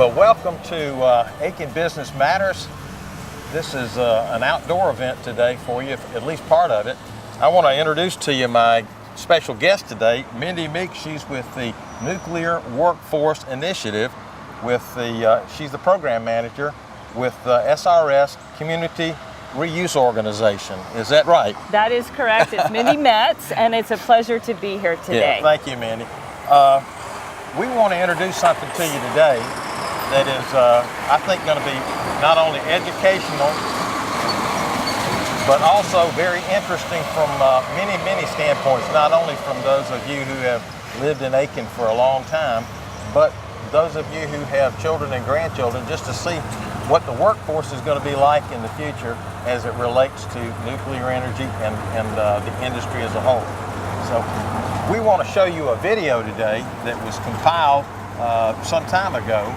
Well, welcome to Aiken Business Matters. This is an outdoor event today for you, at least part of it. I want to introduce to you my special guest today, Mindy Meek. She's with the Nuclear Workforce Initiative. She's the program manager with the SRS Community Reuse Organization. Is that right? That is correct. It's Mindy Metz, and it's a pleasure to be here today. Yeah, thank you, Mindy. We want to introduce something to you today that is, I think, going to be not only educational, but also very interesting from many standpoints, not only from those of you who have lived in Aiken for a long time, but those of you who have children and grandchildren, just to see what the workforce is going to be like in the future as it relates to nuclear energy and the industry as a whole. So we want to show you a video today that was compiled some time ago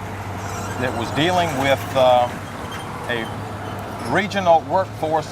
that was dealing with a regional workforce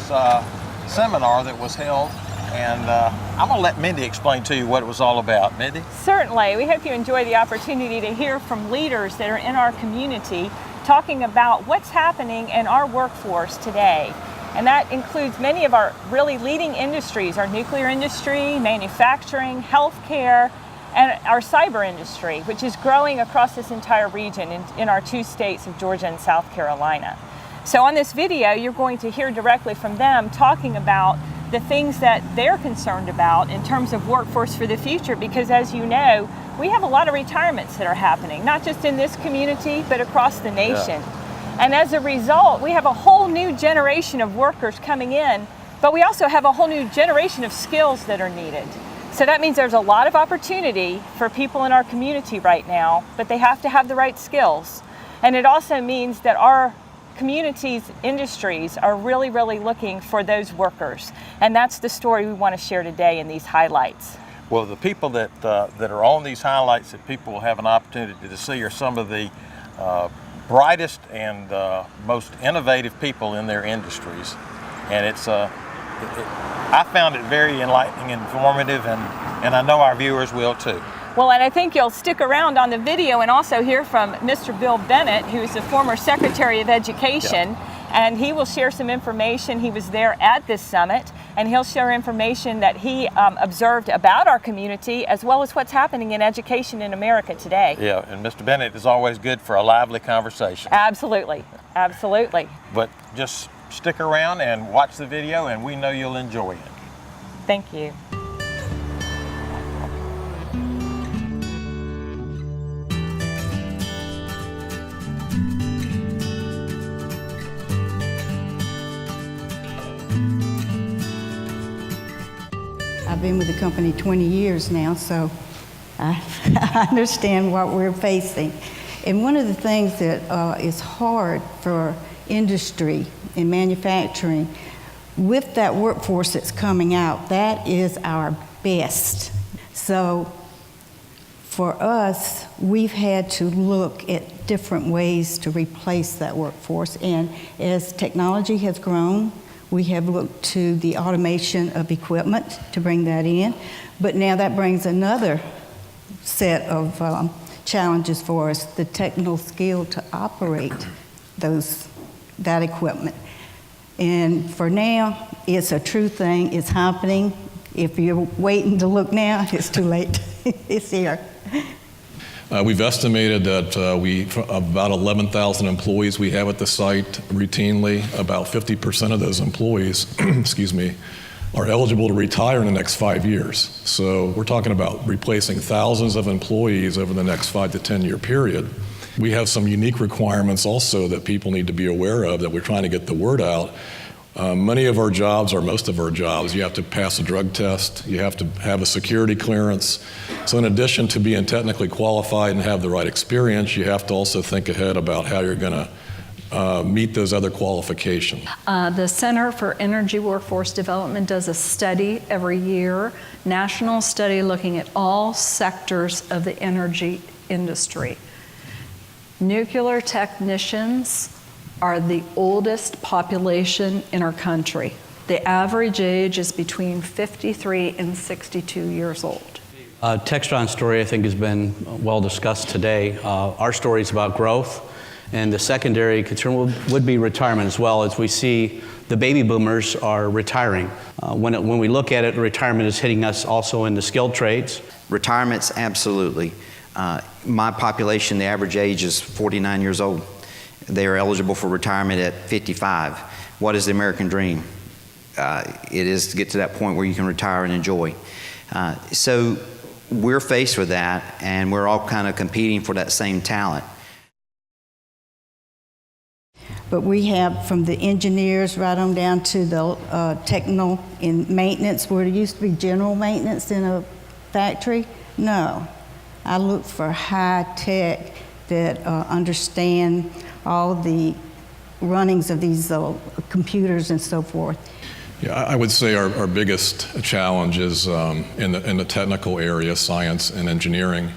seminar that was held, and I'm going to let Mindy explain to you what it was all about. Mindy? Certainly. We hope you enjoy the opportunity to hear from leaders that are in our community talking about what's happening in our workforce today. And that includes many of our really leading industries, our nuclear industry, manufacturing, healthcare, and our cyber industry, which is growing across this entire region in our two states of Georgia and South Carolina. So on this video, you're going to hear directly from them talking about the things that they're concerned about in terms of workforce for the future, because as you know, we have a lot of retirements that are happening, not just in this community, but across the nation. Yeah. And as a result, we have a whole new generation of workers coming in, but we also have a whole new generation of skills that are needed. So that means there's a lot of opportunity for people in our community right now, but they have to have the right skills. And it also means that our communities, industries are really looking for those workers. And that's the story we want to share today in these highlights. Well, the people that are on these highlights that people will have an opportunity to see are some of the brightest and most innovative people in their industries. And I found it very enlightening and informative, and I know our viewers will too. Well, and I think you'll stick around on the video and also hear from Mr. Bill Bennett, who's the former Secretary of Education. Yep. And he will share some information. He was there at this summit, and he'll share information that he observed about our community, as well as what's happening in education in America today. Yeah, and Mr. Bennett is always good for a lively conversation. Absolutely, absolutely. But just stick around and watch the video, and we know you'll enjoy it. Thank you. I've been with the company 20 years now, so I understand what we're facing. And one of the things that is hard for industry and manufacturing, with that workforce that's coming out, that is our best. So for us, we've had to look at different ways to replace that workforce. And as technology has grown, we have looked to the automation of equipment to bring that in, but now that brings another set of challenges for us, the technical skill to operate that equipment. And for now, it's a true thing, it's happening. If you're waiting to look now, it's too late. It's here. We've estimated that about 11,000 employees we have at the site routinely. About 50% of those employees, excuse me, are eligible to retire in the next 5 years. So we're talking about replacing thousands of employees over the next 5 to 10 year period. We have some unique requirements also that people need to be aware of that we're trying to get the word out. Many of our jobs, or most of our jobs, you have to pass a drug test, you have to have a security clearance. So in addition to being technically qualified and have the right experience, you have to also think ahead about how you're going to meet those other qualifications. The Center for Energy Workforce Development does a study every year, national study looking at all sectors of the energy industry. Nuclear technicians are the oldest population in our country. The average age is between 53 and 62 years old. Textron's story, I think, has been well discussed today. Our story is about growth. And the secondary concern would be retirement as well, as we see the baby boomers are retiring. When we look at it, retirement is hitting us also in the skilled trades. Retirements, absolutely. My population, the average age is 49 years old. They are eligible for retirement at 55. What is the American dream? It is to get to that point where you can retire and enjoy. So we're faced with that, and we're all kind of competing for that same talent. But we have from the engineers right on down to the technical in maintenance, where it used to be general maintenance in a factory. No, I look for high tech that understand all the runnings of these computers and so forth. Yeah, I would say our biggest challenge is in the technical area, science and engineering.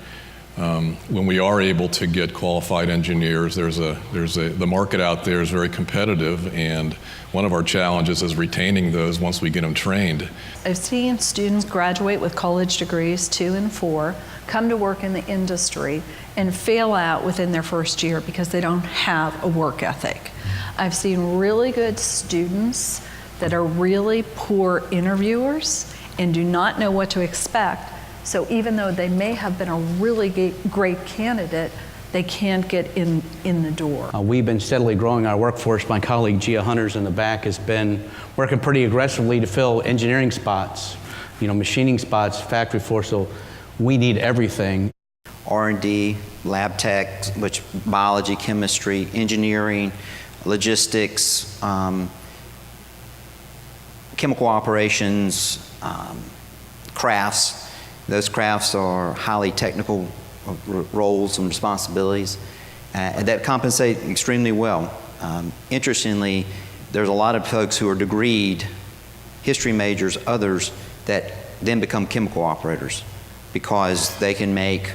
When we are able to get qualified engineers, the market out there is very competitive, and one of our challenges is retaining those once we get them trained. I've seen students graduate with college degrees 2 and 4, come to work in the industry, and fail out within their first year because they don't have a work ethic. I've seen really good students that are really poor interviewers and do not know what to expect. So even though they may have been a really great candidate, they can't get in the door. We've been steadily growing our workforce. My colleague Gia Hunters in the back has been working pretty aggressively to fill engineering spots, machining spots, factory floor, so we need everything. R&D, lab tech, which biology, chemistry, engineering, logistics, chemical operations, crafts. Those crafts are highly technical roles and responsibilities that compensate extremely well. Interestingly, there's a lot of folks who are degreed, history majors, others, that then become chemical operators because they can make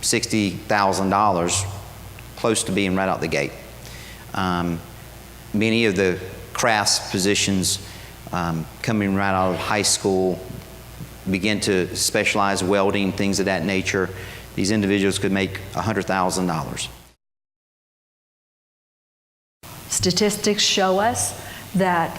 $60,000 close to being right out the gate. Many of the crafts positions coming right out of high school begin to specialize welding, things of that nature. These individuals could make $100,000. Statistics show us that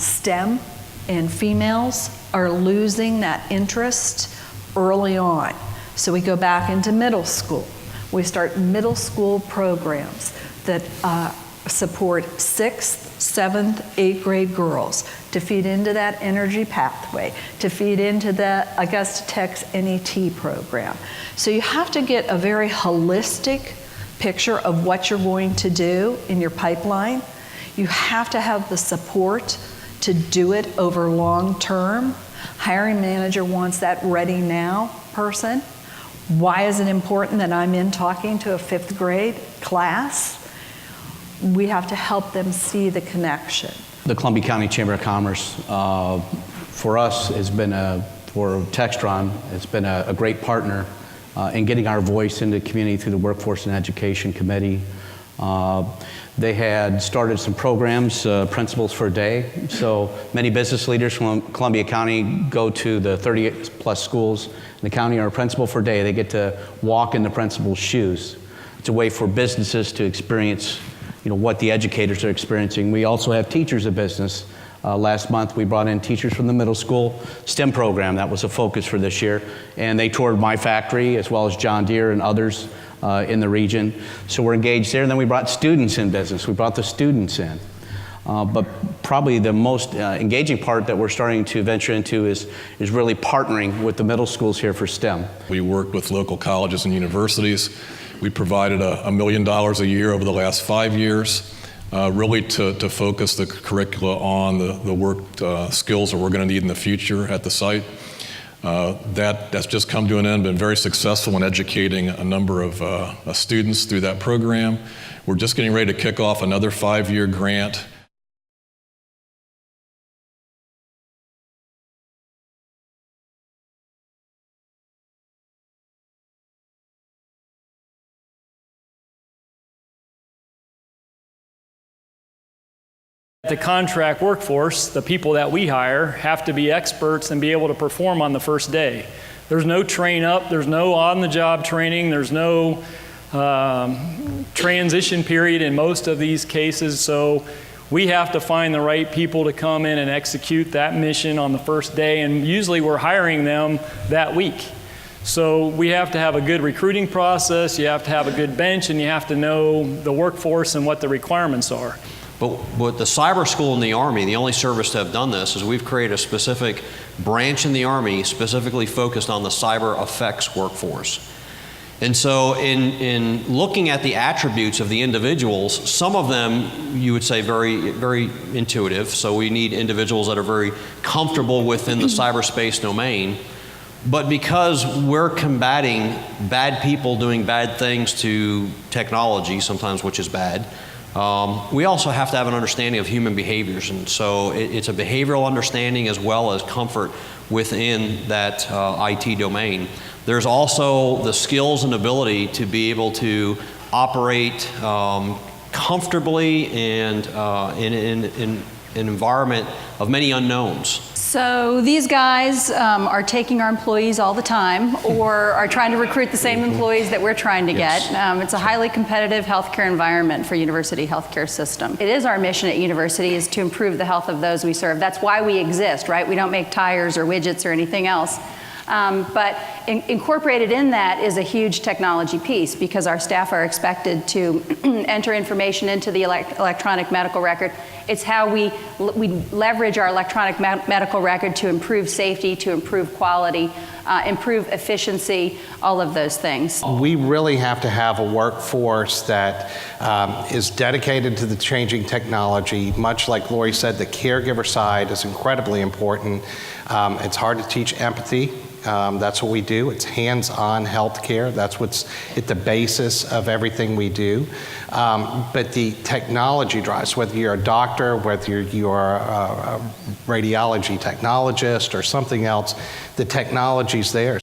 STEM and females are losing that interest early on. So we go back into middle school. We start middle school programs that support 6th, 7th, 8th grade girls to feed into that energy pathway, to feed into the Augusta Tech's NET program. So you have to get a very holistic picture of what you're going to do in your pipeline. You have to have the support to do it over long term. Hiring manager wants that ready now person. Why is it important that I'm in talking to a 5th grade class? We have to help them see the connection. The Columbia County Chamber of Commerce, for us, has been for Textron, it's been a great partner in getting our voice into the community through the Workforce and Education Committee. They had started some programs, Principals for a Day. So many business leaders from Columbia County go to the 30-plus schools in the county are a principal for a day. They get to walk in the principal's shoes. It's a way for businesses to experience what the educators are experiencing. We also have teachers of business. Last month we brought in teachers from the middle school STEM program. That was a focus for this year. And they toured my factory as well as John Deere and others in the region. So we're engaged there. And then we brought students in business. We brought the students in. But probably the most engaging part that we're starting to venture into is really partnering with the middle schools here for STEM. We worked with local colleges and universities. We provided $1 million a year over the last 5 years, really to focus the curricula on the work skills that we're going to need in the future at the site. That's just come to an end, been very successful in educating a number of students through that program. We're just getting ready to kick off another 5-year grant. The contract workforce, the people that we hire, have to be experts and be able to perform on the first day. There's no train up, there's no on-the-job training, there's no transition period in most of these cases, so we have to find the right people to come in and execute that mission on the first day, and usually we're hiring them that week. So we have to have a good recruiting process, you have to have a good bench, and you have to know the workforce and what the requirements are. But with the cyber school in the Army, the only service to have done this is we've created a specific branch in the Army specifically focused on the cyber effects workforce. And so in looking at the attributes of the individuals, some of them you would say very, very intuitive. So we need individuals that are very comfortable within the cyberspace domain. But because we're combating bad people doing bad things to technology, sometimes which is bad, we also have to have an understanding of human behaviors. And so it's a behavioral understanding as well as comfort within that IT domain. There's also the skills and ability to be able to operate comfortably and in an environment of many unknowns. So these guys are taking our employees all the time, or are trying to recruit the same employees that we're trying to get. It's a highly competitive healthcare environment for university healthcare system. It is our mission at university is to improve the health of those we serve. That's why we exist, right? We don't make tires or widgets or anything else. But incorporated in that is a huge technology piece, because our staff are expected to enter information into the electronic medical record. It's how we leverage our electronic medical record to improve safety, to improve quality, improve efficiency, all of those things. We really have to have a workforce that is dedicated to the changing technology. Much like Lori said, the caregiver side is incredibly important. It's hard to teach empathy. That's what we do. It's hands-on healthcare. That's what's at the basis of everything we do. But the technology drives, whether you're a doctor, whether you're a radiology technologist or something else, the technology's there.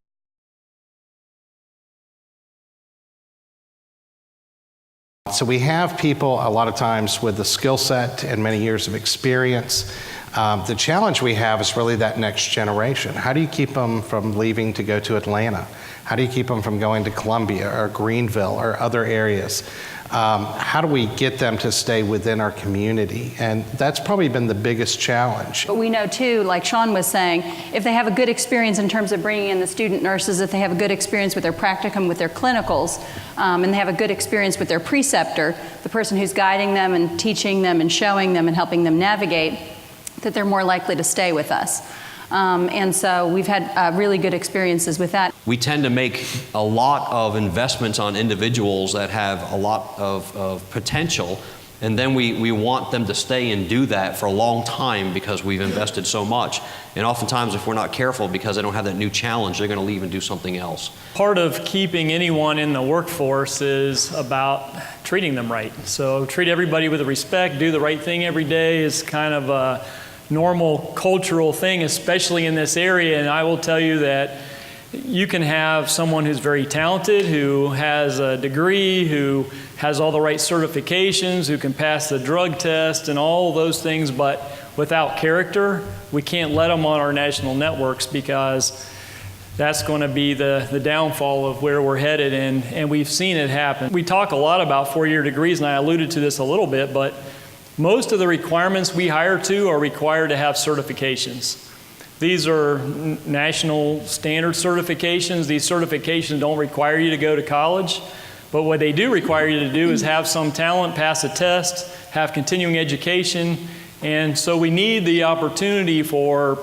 So we have people a lot of times with the skill set and many years of experience. The challenge we have is really that next generation. How do you keep them from leaving to go to Atlanta? How do you keep them from going to Columbia or Greenville or other areas? How do we get them to stay within our community? And that's probably been the biggest challenge. But we know too, like Sean was saying, if they have a good experience in terms of bringing in the student nurses, if they have a good experience with their practicum, with their clinicals, and they have a good experience with their preceptor, the person who's guiding them and teaching them and showing them and helping them navigate, that they're more likely to stay with us. And so we've had really good experiences with that. We tend to make a lot of investments on individuals that have a lot of potential, and then we want them to stay and do that for a long time because we've invested so much. And oftentimes if we're not careful, because they don't have that new challenge, they're going to leave and do something else. Part of keeping anyone in the workforce is about treating them right. So treat everybody with respect, do the right thing every day is kind of a normal cultural thing, especially in this area. And I will tell you that you can have someone who's very talented, who has a degree, who has all the right certifications, who can pass the drug test and all those things, but without character, we can't let them on our national networks, because that's going to be the downfall of where we're headed, and we've seen it happen. We talk a lot about four-year degrees, and I alluded to this a little bit, but most of the requirements we hire to are required to have certifications. These are national standard certifications. These certifications don't require you to go to college, but what they do require you to do is have some talent, pass a test, have continuing education, and so we need the opportunity for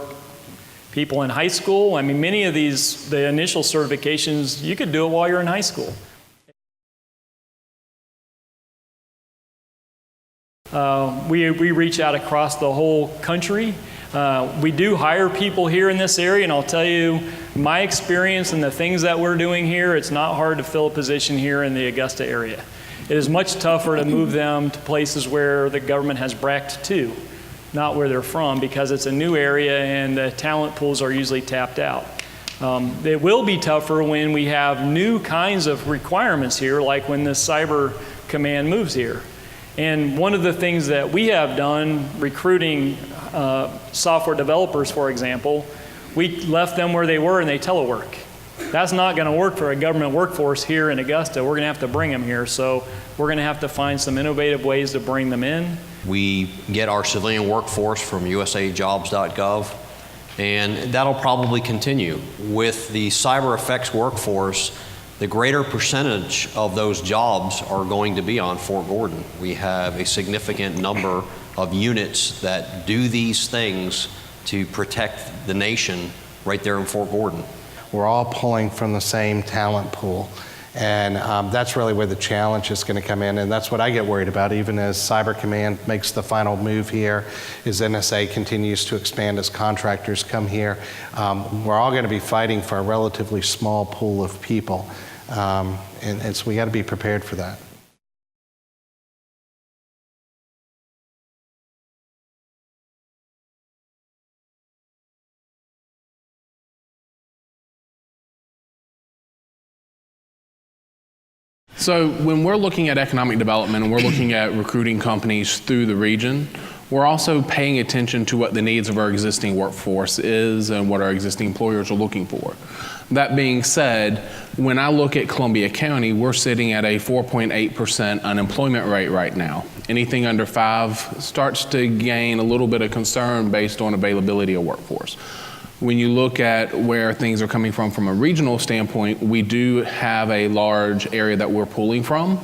people in high school. I mean, many of these, the initial certifications, you could do it while you're in high school. We reach out across the whole country. We do hire people here in this area, and I'll tell you, my experience and the things that we're doing here, it's not hard to fill a position here in the Augusta area. It is much tougher to move them to places where the government has bracked to, not where they're from, because it's a new area and the talent pools are usually tapped out. It will be tougher when we have new kinds of requirements here, like when the cyber command moves here. And one of the things that we have done, recruiting software developers, for example, we left them where they were and they telework. That's not going to work for a government workforce here in Augusta. We're going to have to bring them here. So we're going to have to find some innovative ways to bring them in. We get our civilian workforce from usajobs.gov, and that'll probably continue. With the cyber effects workforce, the greater percentage of those jobs are going to be on Fort Gordon. We have a significant number of units that do these things to protect the nation right there in Fort Gordon. We're all pulling from the same talent pool. And that's really where the challenge is going to come in, and that's what I get worried about, even as Cyber Command makes the final move here, as NSA continues to expand as contractors come here. We're all going to be fighting for a relatively small pool of people, and so we got to be prepared for that. So when we're looking at economic development and we're looking at recruiting companies through the region, we're also paying attention to what the needs of our existing workforce is and what our existing employers are looking for. That being said, when I look at Columbia County, we're sitting at a 4.8% unemployment rate right now. Anything under 5 starts to gain a little bit of concern based on availability of workforce. When you look at where things are coming from a regional standpoint, we do have a large area that we're pulling from,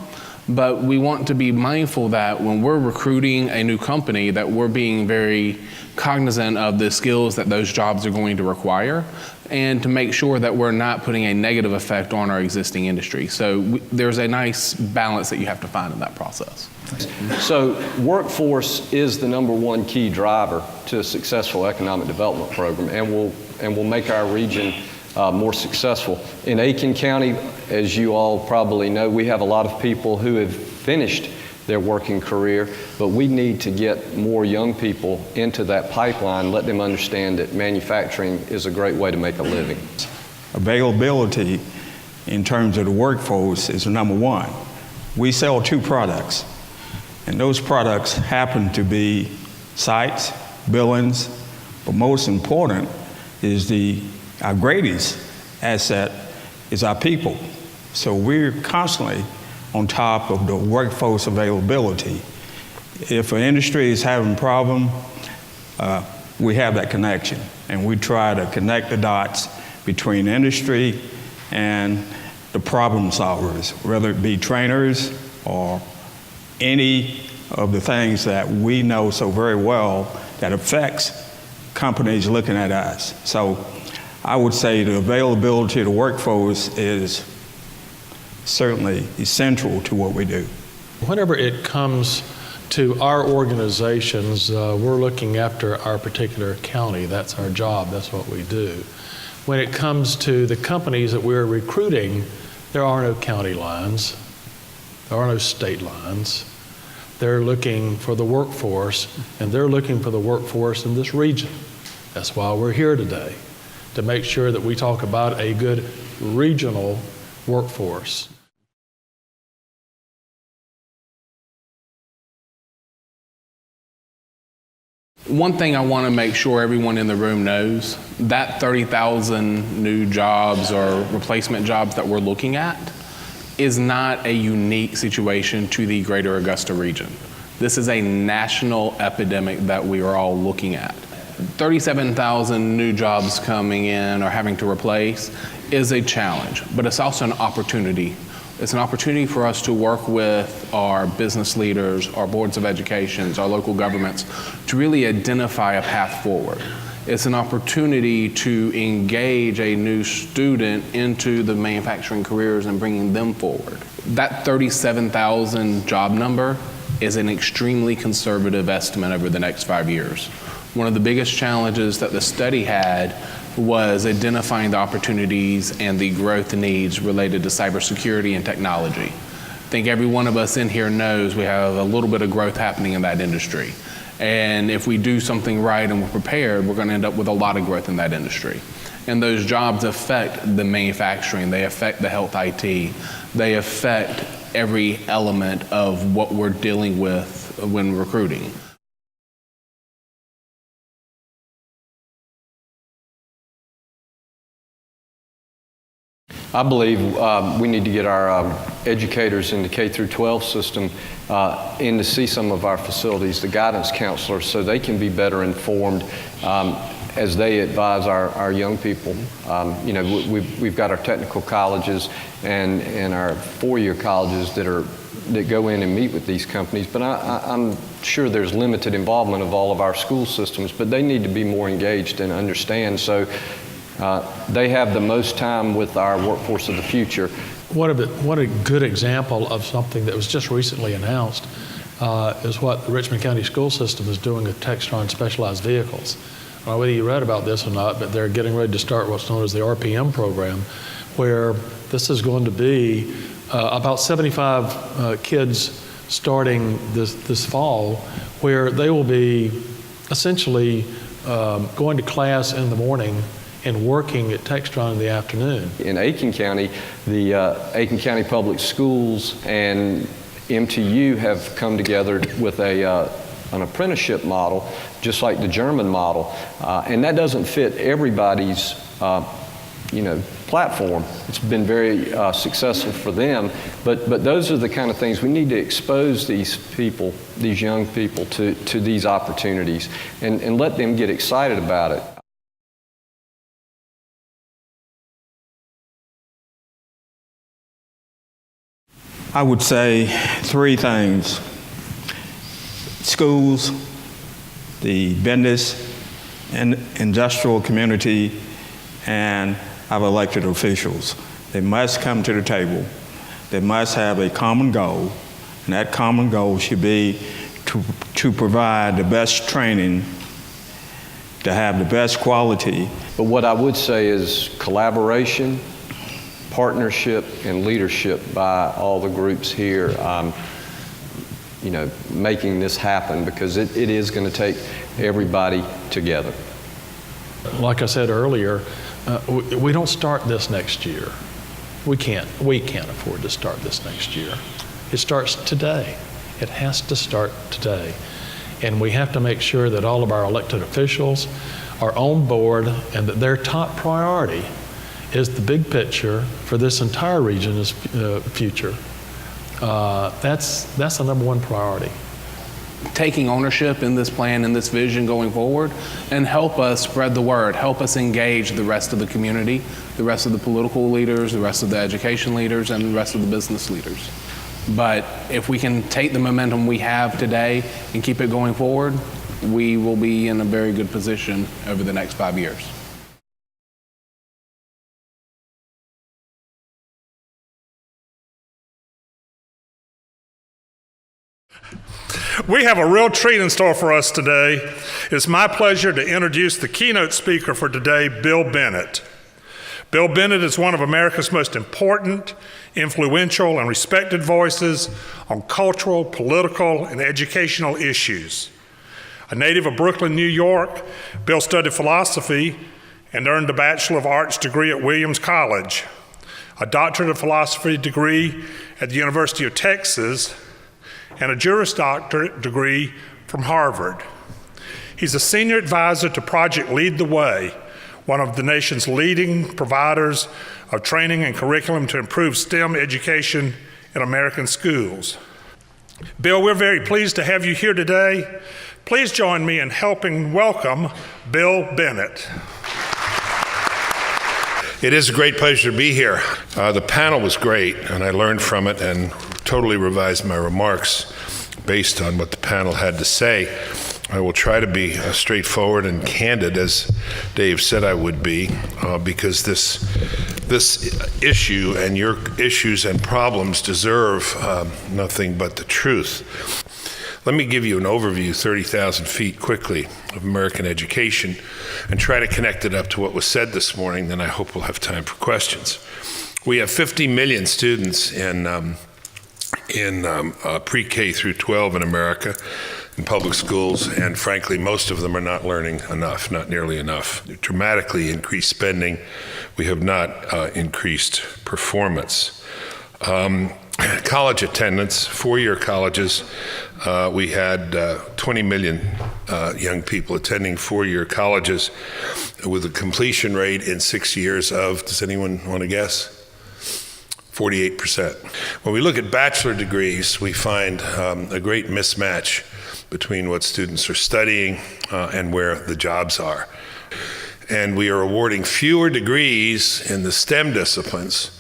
but we want to be mindful that when we're recruiting a new company, that we're being very cognizant of the skills that those jobs are going to require, and to make sure that we're not putting a negative effect on our existing industry. So there's a nice balance that you have to find in that process. So workforce is the #1 key driver to a successful economic development program, and will make our region more successful. In Aiken County, as you all probably know, we have a lot of people who have finished their working career, but we need to get more young people into that pipeline, let them understand that manufacturing is a great way to make a living. Availability in terms of the workforce is #1. We sell 2 products, and those products happen to be sites, billings, but most important is our greatest asset is our people. So we're constantly on top of the workforce availability. If an industry is having a problem, we have that connection, and we try to connect the dots between industry and the problem solvers, whether it be trainers or any of the things that we know so very well that affects companies looking at us. So I would say the availability of the workforce is certainly essential to what we do. Whenever it comes to our organizations, we're looking after our particular county. That's our job. That's what we do. When it comes to the companies that we're recruiting, there are no county lines. There are no state lines. They're looking for the workforce, and they're looking for the workforce in this region. That's why we're here today, to make sure that we talk about a good regional workforce. One thing I want to make sure everyone in the room knows, that 30,000 new jobs or replacement jobs that we're looking at is not a unique situation to the greater Augusta region. This is a national epidemic that we are all looking at. 37,000 new jobs coming in or having to replace is a challenge, but it's also an opportunity. It's an opportunity for us to work with our business leaders, our boards of education, our local governments, to really identify a path forward. It's an opportunity to engage a new student into the manufacturing careers and bringing them forward. That 37,000 job number is an extremely conservative estimate over the next 5 years. One of the biggest challenges that the study had was identifying the opportunities and the growth needs related to cybersecurity and technology. I think every one of us in here knows we have a little bit of growth happening in that industry. And if we do something right and we're prepared, we're going to end up with a lot of growth in that industry. And those jobs affect the manufacturing, they affect the health IT, they affect every element of what we're dealing with when recruiting. I believe we need to get our educators in the K through 12 system in to see some of our facilities, the guidance counselors, so they can be better informed as they advise our young people. You know, we've got our technical colleges and our four-year colleges that go in and meet with these companies, but I'm sure there's limited involvement of all of our school systems, but they need to be more engaged and understand, so they have the most time with our workforce of the future. What a good example of something that was just recently announced is what the Richmond County School System is doing with Textron specialized vehicles. I don't know whether you read about this or not, but they're getting ready to start what's known as the RPM program, where this is going to be about 75 kids starting this fall, where they will be essentially going to class in the morning and working at Textron in the afternoon. In Aiken County, the Aiken County Public Schools and MTU have come together with an apprenticeship model, just like the German model, and that doesn't fit everybody's platform. It's been very successful for them, but those are the kind of things we need to expose these people, these young people, to these opportunities and let them get excited about it. I would say three things. Schools, the business and industrial community, and our elected officials. They must come to the table. They must have a common goal, and that common goal should be to provide the best training, to have the best quality. But what I would say is collaboration, partnership, and leadership by all the groups here, making this happen, because it is going to take everybody together. Like I said earlier, we don't start this next year. We can't afford to start this next year. It starts today. It has to start today. And we have to make sure that all of our elected officials are on board and that their top priority is the big picture for this entire region's future. That's the number one priority. Taking ownership in this plan and this vision going forward, and help us spread the word, help us engage the rest of the community, the rest of the political leaders, the rest of the education leaders, and the rest of the business leaders. But if we can take the momentum we have today and keep it going forward, we will be in a very good position over the next 5 years. We have a real treat in store for us today. It's my pleasure to introduce the keynote speaker for today, Bill Bennett. Bill Bennett is one of America's most important, influential, and respected voices on cultural, political, and educational issues. A native of Brooklyn, New York, Bill studied philosophy and earned a Bachelor of Arts degree at Williams College, a Doctorate of Philosophy degree at the University of Texas, and a Juris Doctorate degree from Harvard. He's a senior advisor to Project Lead the Way, one of the nation's leading providers of training and curriculum to improve STEM education in American schools. Bill, we're very pleased to have you here today. Please join me in helping welcome Bill Bennett. It is a great pleasure to be here. The panel was great, and I learned from it and totally revised my remarks based on what the panel had to say. I will try to be straightforward and candid, as Dave said I would be, because this issue and your issues and problems deserve nothing but the truth. Let me give you an overview, 30,000 feet quickly, of American education and try to connect it up to what was said this morning, then I hope we'll have time for questions. We have 50 million students in pre-K through 12 in America, in public schools, and frankly, most of them are not learning enough, not nearly enough. Dramatically increased spending. We have not increased performance. College attendance, four-year colleges, we had 20 million young people attending four-year colleges with a completion rate in 6 years of, does anyone want to guess? 48%. When we look at bachelor degrees, we find a great mismatch between what students are studying and where the jobs are. And we are awarding fewer degrees in the STEM disciplines,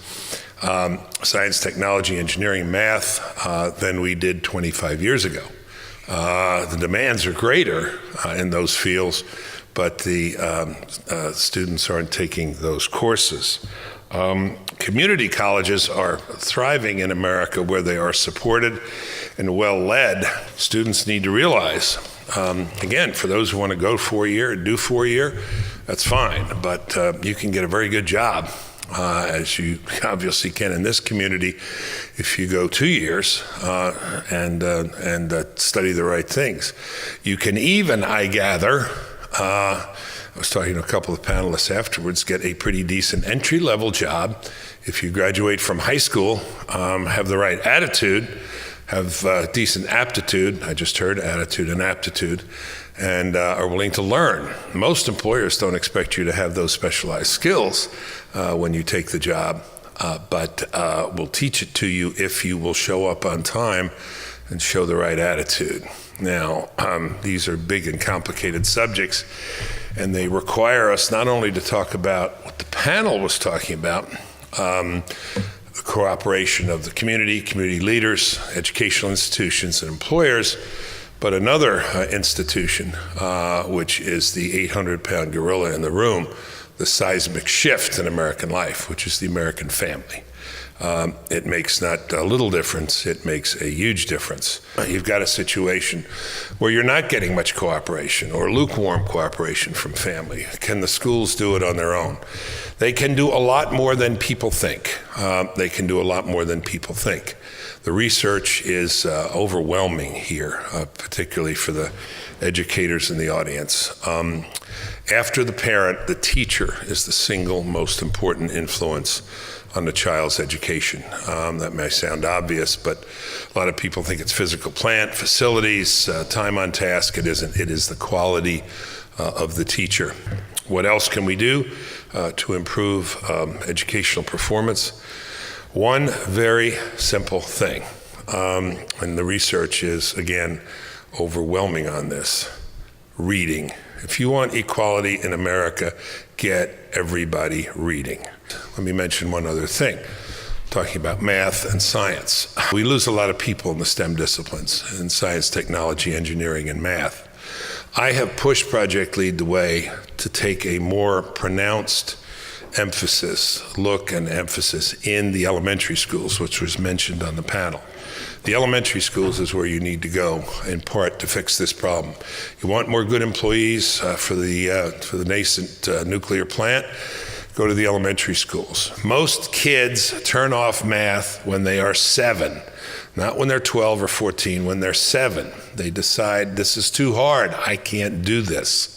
science, technology, engineering, math, than we did 25 years ago. The demands are greater in those fields, but the students aren't taking those courses. Community colleges are thriving in America where they are supported and well led. Students need to realize, again, for those who want to go 4-year and do 4-year, that's fine, but you can get a very good job, as you obviously can in this community, if you go 2 years and study the right things. You can even, I gather, I was talking to a couple of panelists afterwards, get a pretty decent entry-level job if you graduate from high school, have the right attitude, have decent aptitude, I just heard attitude and aptitude, and are willing to learn. Most employers don't expect you to have those specialized skills when you take the job, but will teach it to you if you will show up on time and show the right attitude. Now, these are big and complicated subjects, and they require us not only to talk about what the panel was talking about, the cooperation of the community leaders, educational institutions, and employers, but another institution, which is the 800-pound gorilla in the room, the seismic shift in American life, which is the American family. It makes not a little difference, it makes a huge difference. You've got a situation where you're not getting much cooperation or lukewarm cooperation from family. Can the schools do it on their own? They can do a lot more than people think. They can do a lot more than people think. The research is overwhelming here, particularly for the educators in the audience. After the parent, the teacher is the single most important influence on the child's education. That may sound obvious, but a lot of people think it's physical plant, facilities, time on task. It isn't. It is the quality of the teacher. What else can we do to improve educational performance? One very simple thing, and the research is, again, overwhelming on this: reading. If you want equality in America, get everybody reading. Let me mention one other thing, talking about math and science. We lose a lot of people in the STEM disciplines, in science, technology, engineering, and math. I have pushed Project Lead the Way to take a more pronounced look and emphasis in the elementary schools, which was mentioned on the panel. The elementary schools is where you need to go, in part, to fix this problem. You want more good employees for the nascent nuclear plant? Go to the elementary schools. Most kids turn off math when they are 7, not when they're 12 or 14, when they're 7. They decide, this is too hard, I can't do this.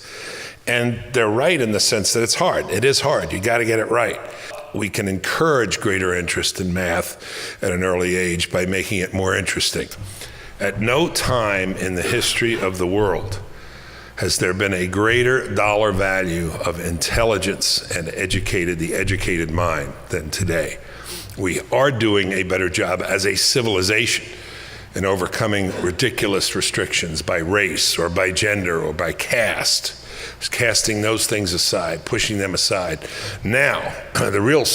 And they're right in the sense that it's hard. It is hard, you gotta get it right. We can encourage greater interest in math at an early age by making it more interesting. At no time in the history of the world has there been a greater dollar value of intelligence and the educated mind than today. We are doing a better job as a civilization in overcoming ridiculous restrictions by race or by gender or by caste. Casting those things aside, pushing them aside. Now, the real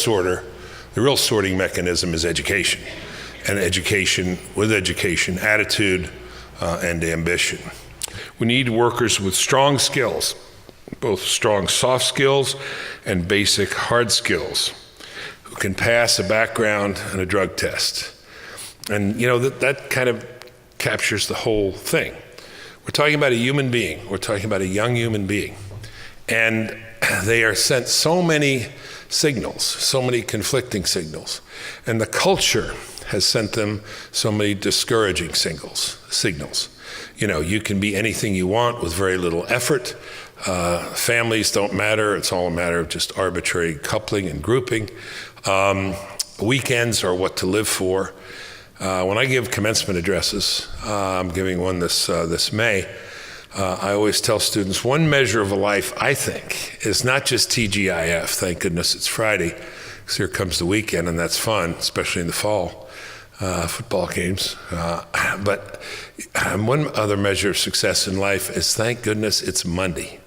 sorting mechanism is education, and with education, attitude and ambition. We need workers with strong skills, both strong soft skills and basic hard skills, who can pass a background and a drug test. And that kind of captures the whole thing. We're talking about a human being. We're talking about a young human being. And they are sent so many signals, so many conflicting signals. And the culture has sent them so many discouraging signals. You can be anything you want with very little effort. Families don't matter. It's all a matter of just arbitrary coupling and grouping. Weekends are what to live for. When I give commencement addresses, I'm giving one this May, I always tell students one measure of a life, I think, is not just TGIF, thank goodness it's Friday, because here comes the weekend, and that's fun, especially in the fall. Football games. But one other measure of success in life is, thank goodness it's Monday.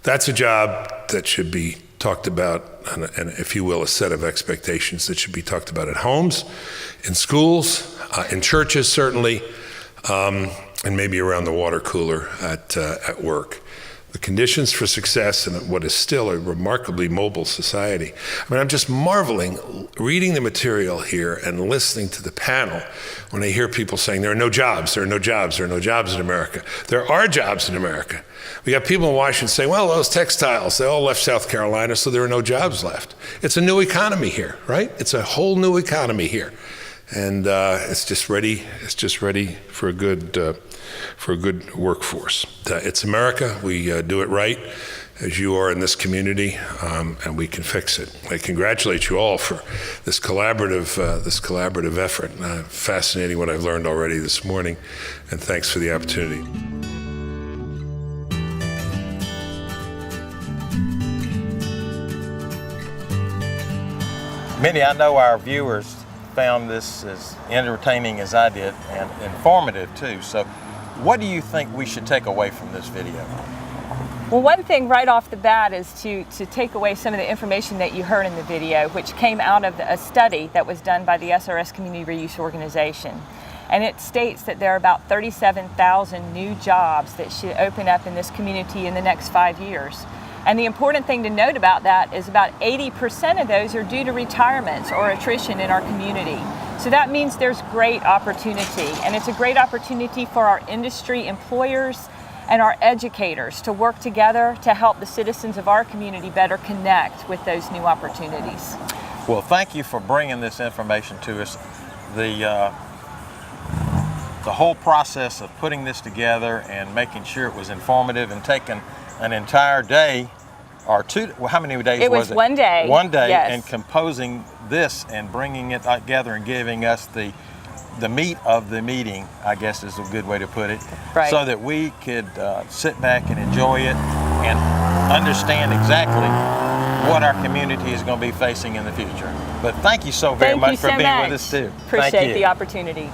That's a job that should be talked about, and if you will, a set of expectations that should be talked about at homes, in schools, in churches certainly, and maybe around the water cooler at work. The conditions for success in what is still a remarkably mobile society. I mean, I'm just marveling reading the material here and listening to the panel when I hear people saying there are no jobs, there are no jobs, there are no jobs in America. There are jobs in America. We got people in Washington saying, well, those textiles, they all left South Carolina, so there are no jobs left. It's a new economy here, right? It's a whole new economy here. And it's just ready for a good workforce. It's America. We do it right, as you are in this community, and we can fix it. I congratulate you all for this collaborative effort. Fascinating what I've learned already this morning, and thanks for the opportunity. Minnie, I know our viewers found this as entertaining as I did, and informative too. So what do you think we should take away from this video? Well, one thing right off the bat is to take away some of the information that you heard in the video, which came out of a study that was done by the SRS Community Reuse Organization. And it states that there are about 37,000 new jobs that should open up in this community in the next 5 years. And the important thing to note about that is about 80% of those are due to retirements or attrition in our community. So that means there's great opportunity, and it's a great opportunity for our industry employers and our educators to work together to help the citizens of our community better connect with those new opportunities. Well, thank you for bringing this information to us. The whole process of putting this together and making sure it was informative and taking an entire day or two, well, how many days was it? It was 1 day. 1 day, yes. And composing this and bringing it together and giving us the meat of the meeting, I guess is a good way to put it, right. So that we could sit back and enjoy it and understand exactly what our community is going to be facing in the future. But thank you so very much for being with us too. Appreciate the opportunity.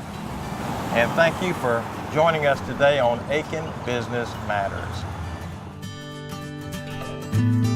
And thank you for joining us today on Aiken Business Matters. you.